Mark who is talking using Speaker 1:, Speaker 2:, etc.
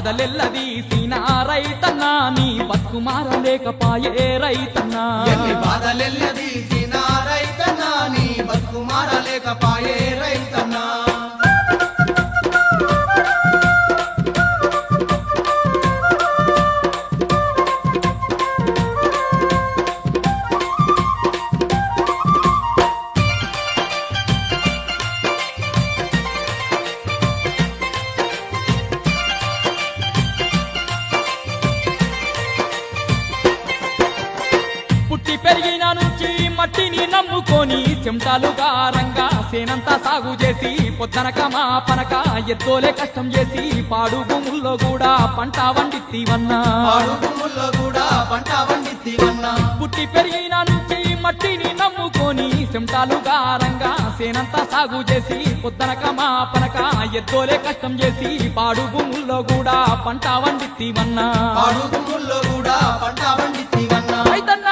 Speaker 1: బాధలెల్లదీసిన రైతన్నా నీ బతుకు మారలేకపాయే రైతన్నా
Speaker 2: ఎన్ని బాధలెల్లదీసిన రైతన్నా నీ బతుకు మారలేకపాయే రైతన్నా
Speaker 1: పుట్టి పెరిగిన నుంచి మట్టిని నమ్ముకొని చెమటాలుగా రంగా సేనంతా సాగు చేసి పొద్దనక మా పనక ఎత్తోలే కష్టం చేసి పాడు భూముల్లో కూడా పంట వండిత్తివన్నా
Speaker 2: భూముల్లో కూడా పంట వండిత్తివన్నా
Speaker 1: పుట్టి పెరిగిన నుంచి మట్టిని నమ్ముకొని చెమటాలుగా రంగా సేనంతా సాగు చేసి పొద్దనక మా పనక ఎత్తోలే కష్టం చేసి పాడు భూముల్లో కూడా పంట వండిత్తివన్నా
Speaker 2: భూముల్లో కూడా పంట వండిత్తివన్నా
Speaker 1: రైతన్న